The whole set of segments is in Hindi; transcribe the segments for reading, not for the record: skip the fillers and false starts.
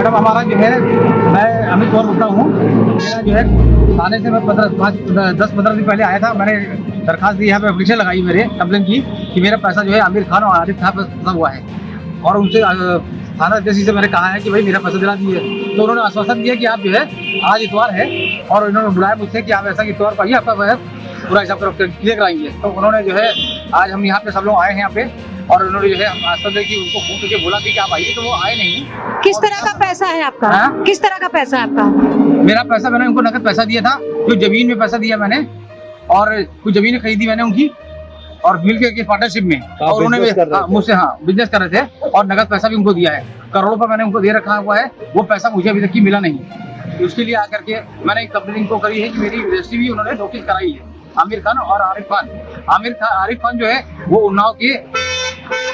मैडम हमारा जो है, मैं अमित कौर बोलता हूँ। मेरा जो है थाने से मैं 10-15 दिन पहले आया था। मैंने दरखास्त दी, यहाँ पे एप्लीकेशन लगाई, मेरे कंप्लेन की कि मेरा पैसा जो है आमिर खान और आरिफ खान पर फंसा हुआ है। और उनसे थाना अध्यक्ष से मैंने कहा है कि भाई मेरा पैसा दिला दीजिए। तो उन्होंने आश्वासन दिया कि आप जो है, आज इतवार है और इन्होंने बुलाया मुझसे कि आप ऐसा कि इतवार को आइए, आपका पूरा हिसाब क्लियर कराएंगे। तो उन्होंने जो है, आज हम यहाँ पे सब लोग आए हैं यहाँ पे, और उन्होंने जो है हम आश्वासन दे कि उनको फोन करके बोला कि आप आइए, तो वो आए नहीं। किस तरह का पैसा है आपका? किस तरह का पैसा है आपका? मेरा पैसा, मैंने उनको नकद पैसा दिया था, जो जमीन में पैसा दिया मैंने, और कुछ जमीनें खरीदी मैंने उनकी, और मिल के पार्टनरशिप में, और उन्होंने मुझसे बिजनेस कर रहे थे, और नकद पैसा भी उनको दिया है। करोड़ों पर मैंने उनको दे रखा हुआ है। वो पैसा मुझे अभी तक की मिला नहीं। उसके लिए आकर के मैंने एक कंप्लेन को करी है कि मेरी रजिस्ट्री भी उन्होंने नोटिस कराई है। आमिर खान और आरिफ खान, आरिफ खान जो है वो उन्नाव के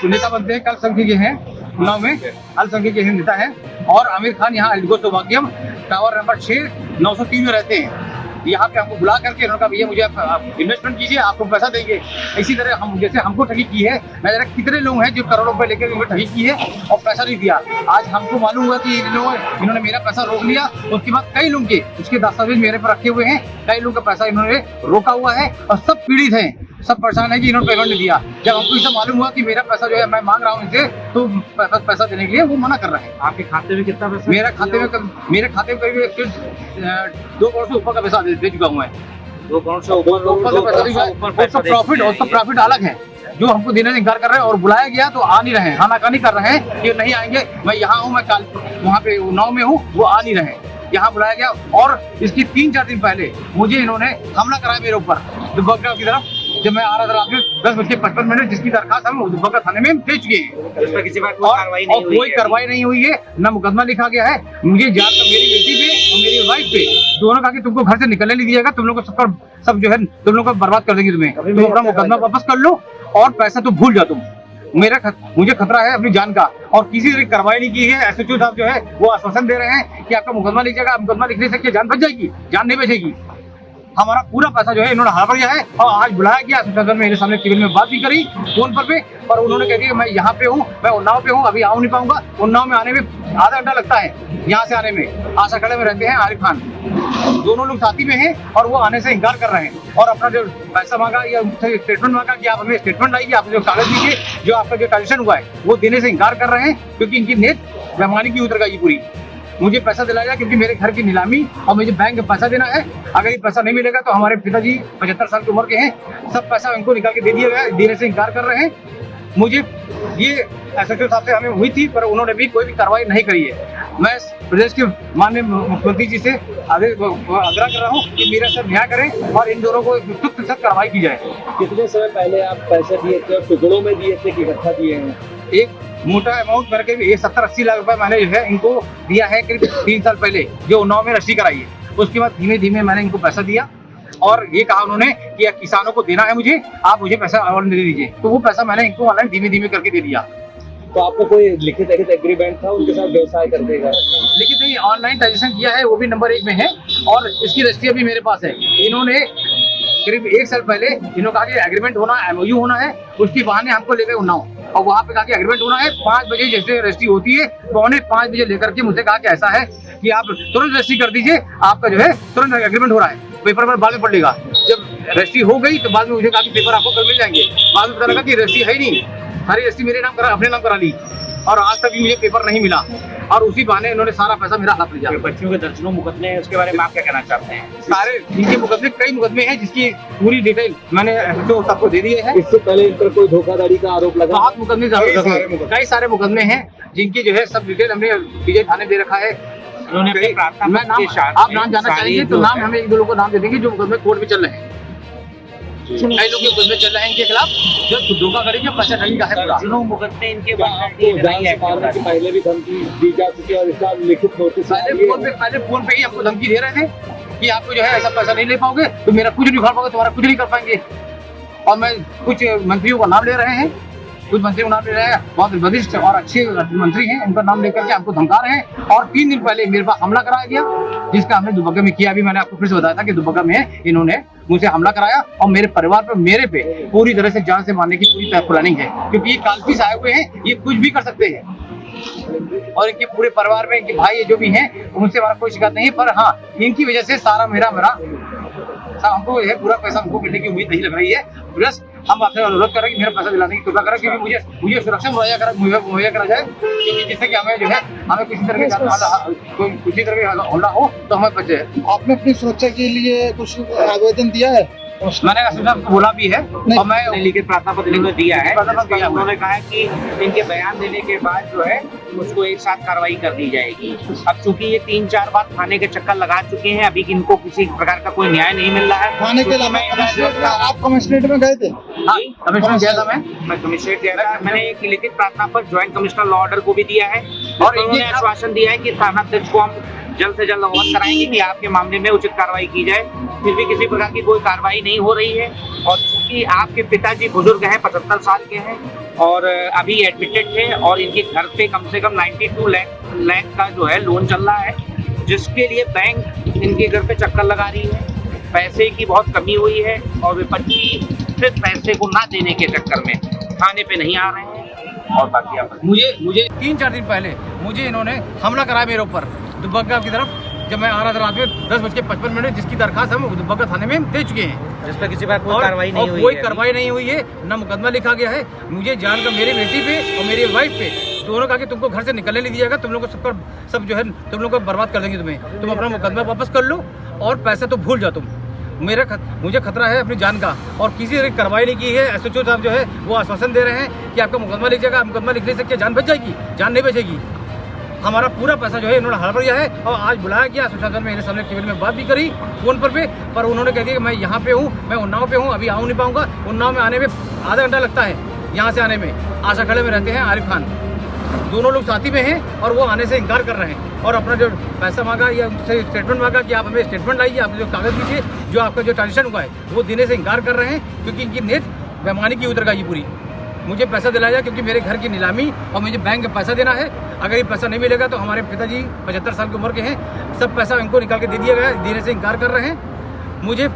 नेता बनते हैं, अल्पसंख्यक के हैं, उन्नाव में अल्पसंख्यक के नेता है। और आमिर खान यहाँ एल्डिको सौभाग्यम टावर नंबर 6 903 में रहते हैं। यहाँ पे हमको बुला करके उन्होंने कहा भैया मुझे आप इन्वेस्टमेंट कीजिए, आपको पैसा देंगे। इसी तरह हम, जैसे हमको ठगी की है, मैं जरा कितने लोग हैं जो करोड़ों रुपए लेकर उन्होंने ठगी की है और पैसा नहीं दिया। आज हमको मालूम हुआ कि इन्होंने मेरा पैसा रोक लिया। उसके बाद कई लोग के उसके दस्तावेज मेरे पर रखे हुए हैं, कई लोगों का पैसा इन्होंने रोका हुआ है, और सब पीड़ित हैं, सब परेशान है कि इन्होंने पेमेंट नहीं दिया। जब हमको इसे मालूम हुआ कि मेरा पैसा जो है मैं मांग रहा हूँ इनसे, तो पैसा देने के लिए वो मना कर रहे हैं। आपके खाते में कितना पैसा? मेरे खाते में करीब 2 करोड़ से ऊपर का पैसा दे चुका हूँ मैं। 2 करोड़ से ऊपर पैसा प्रॉफिट, और सब प्रॉफिट अलग है, जो हमको देने से इनकार कर रहे हैं। और बुलाया गया तो आ नहीं रहे हैं, आनाकानी कर रहे हैं कि नहीं आएंगे। मैं यहाँ हूँ, मैं कल वहाँ पे उन्नाव में हूँ, वो आ नहीं रहे। यहाँ बुलाया गया, और इसकी 3-4 दिन पहले मुझे इन्होंने हमला कराया मेरे ऊपर दुबग्गा की तरफ। जब मैं आ रहा था रात में 10:55, जिसकी दरखास्त हम दुबग्गा थाने में भेज चुके हैं। इस पर किसी बात कोई कार्रवाई नहीं हुई है, न मुकदमा लिखा गया है। मुझे जान कर मेरी बेटी पे और मेरी वाइफ पे दोनों कहा कि तुमको घर से निकलने नहीं दिएगा, तुम लोग को सब जो है तुम लोग को बर्बाद कर देंगे तुम्हें। तुम अपना मुकदमा वापस कर लो और पैसा तो भूल जाओ तुम। मुझे खतरा है अपनी जान का, और किसी तरह की कार्रवाई नहीं की है। SHO साहब जो है वो आश्वासन दे रहे हैं कि आपका मुकदमा लिख जाएगा। मुकदमा लिखने से जान बच जाएगी, जान नहीं बचेगी। हमारा पूरा पैसा जो है इन्होंने हड़प लिया है। और आज बुलाया गया, सदन मेरे सामने टीवी में बात भी करी फोन पर उन्होंने कह दिया मैं यहाँ पे हूँ, मैं उन्नाव पे हूँ, अभी आ नहीं पाऊंगा। उन्नाव में आने में आधा घंटा लगता है, यहाँ से आने में। आशा खड़े में रहते हैं आरिफ खान, दोनों लोग साथी में हैं, और वो आने से इनकार कर रहे हैं। और अपना जो पैसा मांगा या स्टेटमेंट मांगा कि आप हमें स्टेटमेंट लाइए, आप जो कागज दीजिए, जो आपका जो ट्रांजेक्शन हुआ है, वो देने से इनकार कर रहे हैं, क्योंकि इनकी नीयत बेईमानी की उतर गई पूरी। मुझे पैसा दिलाया जाए, क्योंकि मेरे घर की नीलामी और मुझे बैंक में पैसा देना है। अगर ये पैसा नहीं मिलेगा तो हमारे पिताजी 75 साल की उम्र के हैं, सब पैसा इनको निकाल के दे दिया गया, देने से इनकार कर रहे हैं। मुझे ये SHO साहब से हमें हुई थी, पर उन्होंने भी कोई भी कार्रवाई नहीं करी है। मैं प्रदेश के माननीय मुख्यमंत्री जी से आग्रह कर रहा हूँ कि मेरा सब न्याय करें और इन दोनों को सख्त से सख्त कार्रवाई की जाए। कितने समय पहले आप पैसे दिए थे, टुकड़ों में दिए थे कि इकट्ठा दिए हैं? एक मोटा अमाउंट करके 70-80 लाख रुपए मैंने जो है इनको दिया है करीब 3 साल पहले, जो उन्नाव में रजिस्ट्री कराई है। उसके बाद धीमे धीमे मैंने इनको पैसा दिया, और ये कहा उन्होंने कि किसानों को देना है मुझे, आप मुझे पैसा ऑनलाइन दे दीजिए। तो वो पैसा मैंने इनको ऑनलाइन धीमे धीमे करके दे दिया। तो आपको कोई लिखित एग्रीमेंट था उनके साथ व्यवसाय करने का? लेकिन नहीं, ऑनलाइन ट्रांजेक्शन किया है, वो भी नंबर 1 में है, और इसकी रजिस्ट्री अभी मेरे पास है। इन्होंने करीब 1 साल पहले इन्होंने कहा कि एग्रीमेंट होना, MOU होना है, उसके बहाने हमको ले गए उन्नाव, और वहाँ पे कहा कि एग्रीमेंट होना है 5 बजे, जैसे रजिस्ट्री होती है 4:45 बजे लेकर के मुझे कहा कि ऐसा है कि आप तुरंत रजिस्ट्री कर दीजिए, आपका जो है तुरंत एग्रीमेंट हो रहा है। पेपर पर बाद में पढ़ लेगा। जब रजिस्ट्री हो गई तो बाद में मुझे कहा कि पेपर आपको कल मिल जाएंगे। बाद में पता लगा कि रजिस्ट्री है ही नहीं, सारी रजिस्ट्री मेरे नाम अपने नाम करा ली, और आज तक भी मुझे पेपर नहीं मिला, और उसी बहाने इन्होंने सारा पैसा मेरा हाथ लिया। बच्चियों के दर्जनों मुकदमे हैं, उसके बारे में आप क्या कहना चाहते हैं? सारे इनके मुकदमे, कई मुकदमे हैं, जिसकी पूरी डिटेल मैंने SHO सबको दे दी है। इससे पहले इन पर कोई धोखाधड़ी का आरोप लगा? बहुत मुकदमे, कई सारे मुकदमे हैं, जिनकी जो है सब डिटेल हमने PJ थाने दे रखा है। मैं नाम, आप नाम जानना चाहेंगे तो नाम हमें 1-2 लोगों को नाम दे देंगे जो मुकदमे कोर्ट में चल रहे हैं। कई लोग के मुकदमे चल रहे हैं इनके खिलाफ, जो धोखाधड़ी के पैसा ठगी का है पूरा। मुकदमे इनके पहले भी धमकी दी जा चुकी है, और इसका लिखित नोटिस पहले फोन पे ही हमको धमकी दे रहे थे कि आपको जो है ऐसा पैसा नहीं ले पाओगे, तो मेरा कुछ नहीं उखाड़ पाओगे, तुम्हारा कुछ नहीं कर पाएंगे। और मैं कुछ मंत्रियों का नाम ले रहे हैं, कुछ मंत्रियों का नाम ले रहे हैं, बहुत वरिष्ठ और अच्छे मंत्री हैं, उनका नाम लेकर के हमको धमका रहे हैं। और 3 दिन पहले मेरे पास हमला कराया गया, जिसका हमने दुबग्गा में किया। अभी मैंने आपको फिर से बताया था कि दुबग्गा में इन्होंने मुझे हमला कराया, और मेरे परिवार पर, मेरे पे पूरी तरह से जान से मारने की पूरी प्लानिंग है, क्योंकि ये कालपीस आए हुए हैं, ये कुछ भी कर सकते हैं। और इनके पूरे परिवार में इनके भाई जो भी हैं उनसे हमारा कोई शिकायत नहीं है। पर हाँ, इनकी वजह से सारा मेरा हमको यह पूरा पैसा हमको मिलने की उम्मीद नहीं लग रही है। प्लस हम आपसे अनुरोध कर रहे हैं कि मेरा पैसा दिलाने की कृपा करें, क्योंकि मुझे सुरक्षा मुहैया करा जाए, क्योंकि जिससे कि हमें जो है हमें किसी तरह का हमला हो तो हमें बचे। आपने अपनी सुरक्षा के लिए कुछ आवेदन दिया है? मैंने को बोला भी है और मैं लिखित प्रार्थना पत्र को दिया है। उन्होंने कहा है कि इनके बयान देने के बाद जो है उसको एक साथ कार्रवाई कर दी जाएगी। अब चूंकि ये 3-4 बार थाने के चक्कर लगा चुके हैं, अभी इनको किसी प्रकार का कोई न्याय नहीं मिल रहा है। थाने के अलावा आप कमिश्नरेट में गए थे? हाँ, कमिश्नर गया था मैं कमिश्नरेट गया था। मैंने एक लिखित प्रार्थना पर ज्वाइंट कमिश्नर लॉ ऑर्डर को भी दिया है और उन्होंने आश्वासन दिया है कि थाना अध्यक्ष को हम जल्द से जल्द अवगत कराएंगे कि आपके मामले में उचित कार्रवाई की जाए। फिर भी किसी प्रकार की कोई कार्रवाई नहीं हो रही है। और चूंकि आपके पिताजी बुजुर्ग हैं, 75 साल के हैं और अभी एडमिटेड थे और इनके घर पे कम से कम 92 लाख का जो है लोन चल रहा है, जिसके लिए बैंक इनके घर पे चक्कर लगा रही है। पैसे की बहुत कमी हुई है और विपक्षी सिर्फ पैसे को ना देने के चक्कर में थाने पे नहीं आ रहे हैं। और बाकी आप मुझे 3-4 दिन पहले मुझे इन्होंने हमला कराया मेरे ऊपर दुब्बगा की तरफ, जब मैं आ रहा था रात में 10:55, जिसकी दरखास्त हम दुब्बगा थाने में दे चुके हैं, जिस पर किसी बात कोई कार्रवाई नहीं हुई है। कोई कार्रवाई नहीं हुई है, ना मुकदमा लिखा गया है। मुझे जान का मेरी बेटी पे और मेरी वाइफ पे दोनों कहा कि तुमको घर से निकलने नहीं दिया जाएगा, तुम लोग को सब जो है तुम लोग को बर्बाद कर देंगे, तुम अपना मुकदमा वापस कर लो और पैसा तो भूल जाओ तुम। मुझे खतरा है अपनी जान का और किसी ने कार्रवाई नहीं की है। एसएचओ साहब जो है वो आश्वासन दे रहे हैं कि आपका मुकदमा लिख जाएगा। मुकदमा लिखने से क्या जान बच जाएगी? जान नहीं बचेगी। हमारा पूरा पैसा जो है इन्होंने हड़प लिया है और आज बुलाया गया एसोसिएशन में, मेरे सामने केवल में बात भी करी फोन पर उन्होंने कह दिया कि मैं यहाँ पे हूँ, मैं उन्नाव पे हूँ, अभी आ नहीं पाऊँगा। उन्नाव में आने में आधा घंटा लगता है, यहाँ से आने में। आशा खड़े में रहते हैं आरिफ खान, दोनों लोग साथी में हैं और वो आने से इनकार कर रहे हैं और अपना जो पैसा मांगा या उनसे स्टेटमेंट मांगा कि आप हमें स्टेटमेंट लाइए, आप जो कागज़ दीजिए, जो आपका जो ट्रांजेक्शन हुआ है वो देने से इनकार कर रहे हैं, क्योंकि इनकी नीयत बेईमानी की उतर गई पूरी। मुझे पैसा दिलाया जाए, क्योंकि मेरे घर की नीलामी और मुझे बैंक में पैसा देना है। अगर ये पैसा नहीं मिलेगा तो हमारे पिताजी 75 साल की उम्र के हैं, सब पैसा इनको निकाल के दे दिया गया है, देने से इनकार कर रहे हैं। मुझे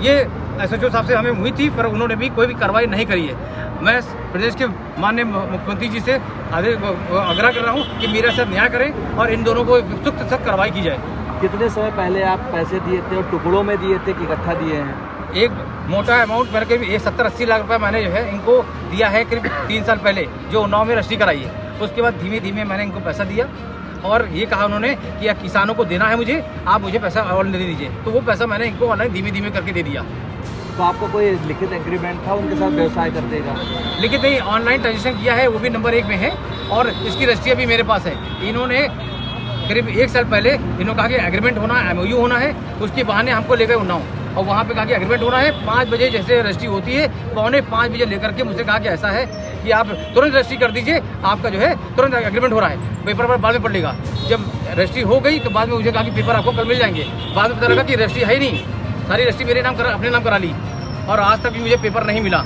ये एसएचओ साहब से हमें हुई थी, पर उन्होंने भी कोई भी कार्रवाई नहीं करी है। मैं प्रदेश के माननीय मुख्यमंत्री जी से आग्रह कर रहा हूँ कि मेरे साथ न्याय करें और इन दोनों को सख्त कार्रवाई की जाए। कितने समय पहले आप पैसे दिए थे और टुकड़ों में दिए थे कि इकट्ठा दिए हैं? एक मोटा अमाउंट मेरे करीब 70-80 लाख रुपए मैंने जो है इनको दिया है करीब 3 साल पहले, जो उन्नाव में रजिस्ट्री कराई है। उसके बाद धीमे धीमे मैंने इनको पैसा दिया और ये कहा उन्होंने कि या किसानों को देना है मुझे, आप मुझे पैसा ऑनलाइन दे दीजिए। तो वो पैसा मैंने इनको ऑनलाइन धीमे धीमे करके दे दिया। तो आपको कोई लिखित एग्रीमेंट था उनके साथ व्यवसाय करने का? लिखित नहीं, ऑनलाइन ट्रांजेक्शन किया है, वो भी नंबर 1 में है और इसकी रजिस्ट्री अभी मेरे पास है। इन्होंने करीब 1 साल पहले इन्होंने कहा कि एग्रीमेंट होना है, MOU होना है, उसके बहाने हमको ले गए उन्नाव और वहाँ पे कहा कि एग्रीमेंट होना है। 5 बजे जैसे रजिस्ट्री होती है, 4:45 बजे लेकर के मुझसे कहा कि ऐसा है कि आप तुरंत रजिस्ट्री कर दीजिए, आपका जो है तुरंत एग्रीमेंट हो रहा है, पेपर पर बाद में पड़ लेगा। जब रजिस्ट्री हो गई तो बाद में मुझे कहा कि पेपर आपको कल मिल जाएंगे। बाद में पता लगा कि रजिस्ट्री है ही नहीं, सारी रजिस्ट्री मेरे नाम अपने नाम करा ली और आज तक भी मुझे पेपर नहीं मिला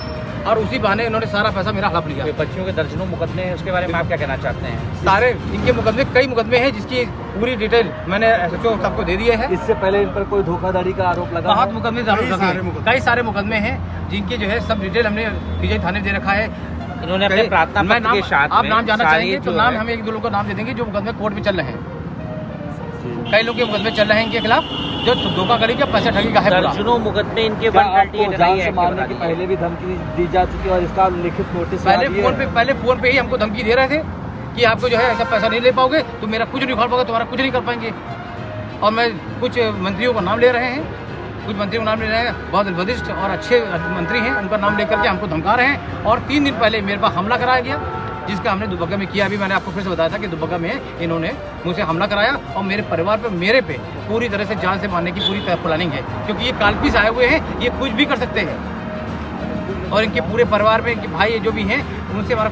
और उसी बहाने इन्होंने सारा पैसा मेरा हड़प लिया। बच्चियों के दर्जनों मुकदमे हैं, उसके बारे में आप क्या कहना चाहते हैं? सारे इनके मुकदमे, कई मुकदमे हैं जिसकी पूरी डिटेल मैंने एसएचओ साहब को दे दिए है। इससे पहले इन पर कोई धोखाधड़ी का आरोप लगा? बहुत मुकदमे, कई सारे मुकदमे हैं जिनके जो है सब डिटेल हमने विजय थाने में दे रखा है। इन्होंने अपने प्रार्थना पत्र के साथ आप नाम जानना चाहेंगे तो नाम हम 1-2 लोगों को नाम दे देंगे जो मुकदमे कोर्ट में चल रहे हैं। कई लोग के मुकदमे चल रहे हैं इनके खिलाफ जो धोखाधड़ी का, पैसा ठगी का है। दर्जनों मुकदमे इनके जान से मारने की पहले भी धमकी दी जा चुकी है और इसका लिखित नोटिस पहले फोन पे ही हमको धमकी दे रहे थे कि आपको जो है ऐसा पैसा नहीं ले पाओगे, तुम मेरा कुछ नहीं उखाड़ पाओगे, तुम्हारा कुछ नहीं कर पाएंगे। और मैं कुछ मंत्रियों का नाम ले रहे हैं, कुछ मंत्रियों का नाम ले रहे हैं, बहुत वरिष्ठ और अच्छे मंत्री हैं, उनका नाम लेकर के हमको धमका रहे हैं। और 3 दिन पहले मेरे पास हमला कराया गया, जिसका हमने दुब्बगा में किया। अभी मैंने आपको फिर से बताया था कि दुब्बगा में इन्होंने मुझसे हमला कराया और मेरे परिवार पे, मेरे पे पूरी तरह से जान से मारने की पूरी तरह प्लानिंग है, क्योंकि ये कालपीस आए हुए हैं, ये कुछ भी कर सकते हैं और इनके पूरे परिवार में इनके भाई जो भी हैं उनसे हमारा